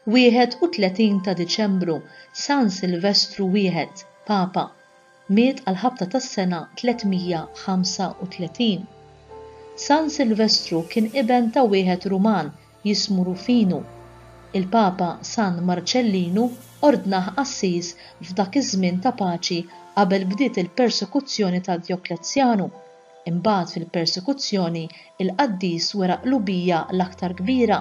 31 ta' Diċembru San Silvestru I, Papa, miet għal-ħabta tas-sena 335. San Silvestru kien iben ta' wieħed Ruman jismu Rufinu. Il-Papa San Marcellinu ordnaħ Assis f'dak iż-żmien ta' paċi qabel bdiet il-persekuzzjoni ta' Dioklezjanu. Imbagħad fil-persekuzzjoni il-qaddis weraq qlubija l-aktar kbira.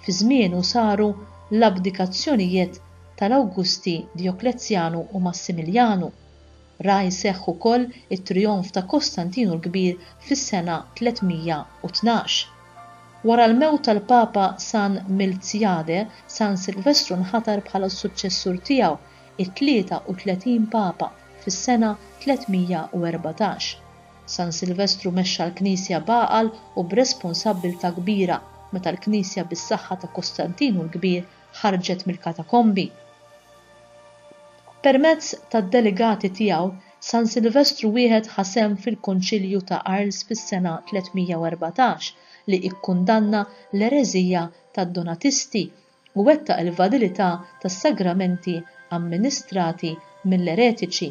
Fi żmienu saru l-abdikazzjonijiet tal-Awgusti, Dioklezjanu u Massimiljanu. Ra jseħħ ukoll it-trijomf ta' Kostantinu l-Kbir fis-sena 312. Wara l-mewt tal-Papa San Milziade, San Silvestru nħatar bħala s-suċċessur tiegħu it-33 Papa fis-sena 314. San Silvestru mexxa l-Knisja baqal u b'responsabbiltà kbira meta l-Knisja bis-saħħa ta' Kostantinu l-Kbir ħarġet mill-katakombi. Permezz tad-delegati tiegħu, San Silvestru wieħed ħasem fil-Konċilju ta' Arles fis-sena 314 li ikkundanna l-ereżija tad-Donatisti u wettaq il-validità tas-sagramenti amministrati mill-eretiċi.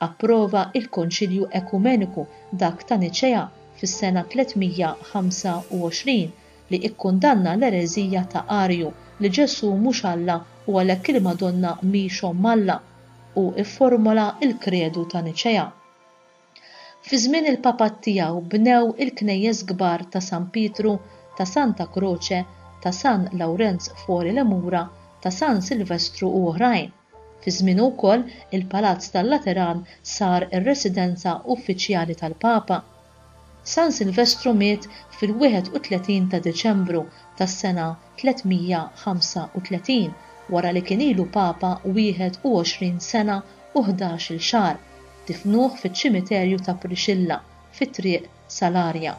Approva il-Konċilju Ekumeniku dak ta' Niċea fis-sena 325 li ikkundanna l-ereżija ta' Arju li Ġesu mhux Alla u għalhekk il-Madonna mhix Omm Alla u ifformula il-kredu ta' Niċea. Fi żmien il-papat tiegħu bnew il-knejjes kbar ta' San Pietru, ta' Santa Croce, ta' San Lawrenz fuori l-Mura, ta' San Silvestru u oħrajn. Fi żmienu wkoll il-Palazz tal-Lateran sar ir-residenza uffiċjali tal-Papa. San Silvestru miet fil-31 ta' Diċembru tas-sena 335 wara li kien ilu Papa 21 sena u 11 xahar. Tifnuh fiċ-ċimiterju ta' Priscilla fit-triq Salarja.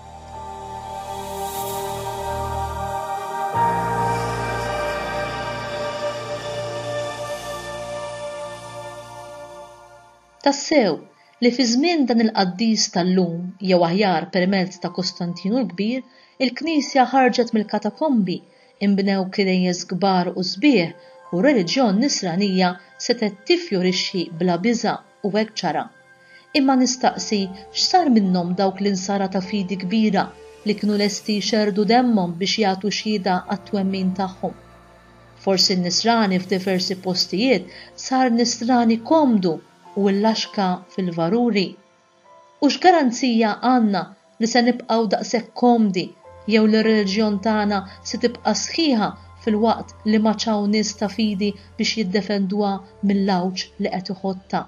Tassew li fi żmien dan il-qaddis tal-lum jew aħjar permezz ta' Kostantinu l-Kbir, il-Knisja ħarġet mill-katakombi, inbnew knejjes kbar u sbieħ u reliġjon Nisranija setet tifjorixxi bla biża' u hekk ċara. Imma nistaqsi x'sar minnhom dawk l-insara ta' fidi kbira li kienu lesti jxerdu demmhom biex jagħtu xhieda għat-twemmin tagħhom. Forsi n-Nisrani f'diversi postijiet sar Nisrani komdu u l-laxka fil-varuri. U x'garanzija għandna li se nibqgħu daqshekk komdi jew li r-reliġjon tagħna se tibqa' sħiħa fil-waqt li ma ċaw nies ta' fidi biex jiddefenduha mill-lawġ li qed iħotta.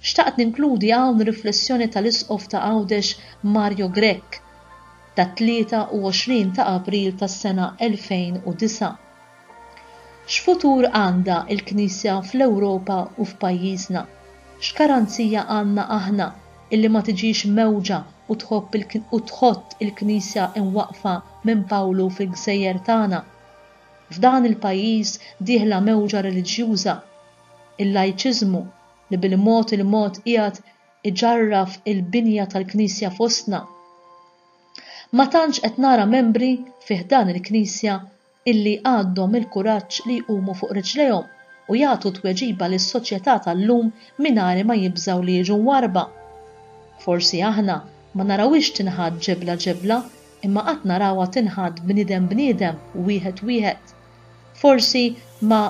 Xtaqt ninkludi hawn riflessjoni tal-Isqof ta' Għawdex Mario Grech ta' 23 ta' April tas-sena 2009. X'futur għandha l-Knisja fl-Ewropa u f'pajjiżna? X'garanzija għandna aħna illi ma tiġix mewġa u tħott il-Knisja imwaqfa minn Pawlu fil-Gżejjer tagħna? F'dan il-pajjiż dieħla mewġa reliġjuża, il-lajċiżmu li bil-mod qiegħed iġarraf il-binja tal-Knisja fostna. Ma tantx qed nara membri fih dan il-Knisja illi għandhom il-kuraġġ li jqumu fuq riġlejhom u jagħtu tweġiba lis-soċjetà tal-lum mingħajr ma jibżgħu li jiġu warba. Forsi aħna ma narawix tinħadd ġebla imma qatt narawha tinħadd bniedem wieħed. Forsi ma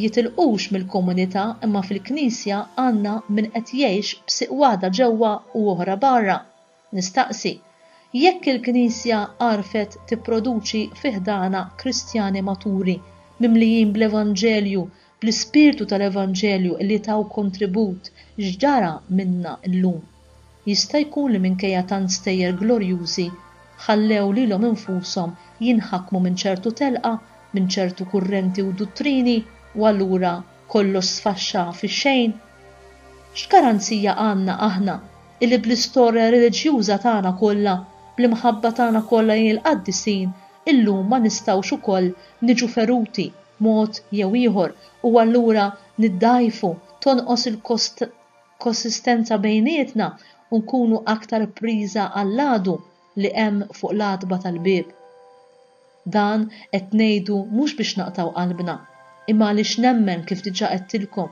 jitilqux mill-komunità imma fil-Knisja għandna min qed jgħix b'siq waħda ġewwa u oħra barra. Nistaqsi, jekk il-Knisja għarfet tipproduċi fih dagħna Kristjani maturi mimlijin bl-Evanġelju, bl-ispirtu tal-Evanġelju li taw kontribut, x'ġara minna llum? Jista' jkun li minkejja tant stejjer glorjużi ħallew lilhom infushom jinħakmu minn ċertu telqa, minn ċertu kurrenti u dottrini u allura kollox sfaxxa fix-xejn. X'garanzija għandna aħna illi bl-istorja reliġjuża tagħna kollha, bl-imħabba tagħna kollha il-qaddisin, illum ma nistgħux ukoll niġu feruti mod jew ieħor u allura niddajfu tonqos il-konsistenza bejnietna u nkunu aktar priża għall-għadu li hemm fuq l-għatba tal-bieb. Dan qed ngħidu mhux biex naqtaw qalbna, imma għaliex nemmen kif diġà qedtilkom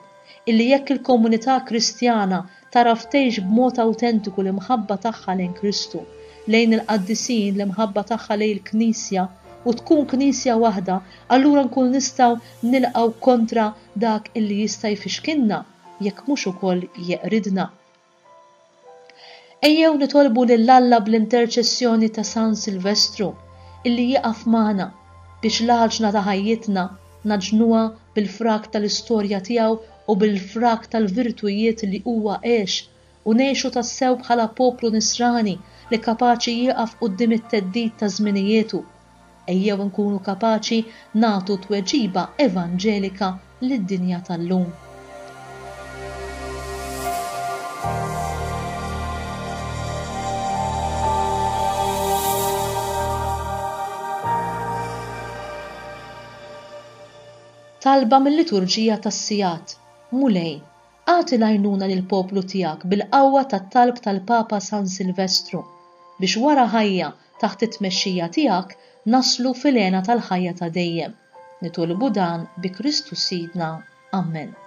illi jekk il-komunità Kristjana taraf tgħix b'mod awtentiku l-imħabba tagħha lejn Kristu, lejn il-qaddisin l-imħabba tagħha lejn il-Knisja u tkun Knisja waħda, allura nkun nistgħu nilqgħu kontra dak illi jista' jfixkinna jekk mhux ukoll jeqridna. Ejjew nitolbu lil Alla bl-interċessjoni ta' San Silvestru illi jieqaf magħna biex l-ħaġna ta' ħajjitna naġnuha bil-frak tal-istorja tiegħu u bil-frak tal-virtujiet li huwa għex u ngħixu tassew bħala poplu nisrani li kapaċi jieqaf quddiem it-theddid ta' żminietu. Ejjew nkunu kapaċi nagħtu tweġiba evanġelika lid-dinja tal-lum. Talba mill-liturġija tas-Sijat. Mulej, għati l-għajnuna lill-poplu tiegħek bil-qawwa tat-talb tal-Papa San Silvestru biex wara ħajja taħt it-tmexxija tiegħek naslu fil-għena tal-ħajja ta' dejjem. Nitolbu dan bi Kristu Sidna. Amen.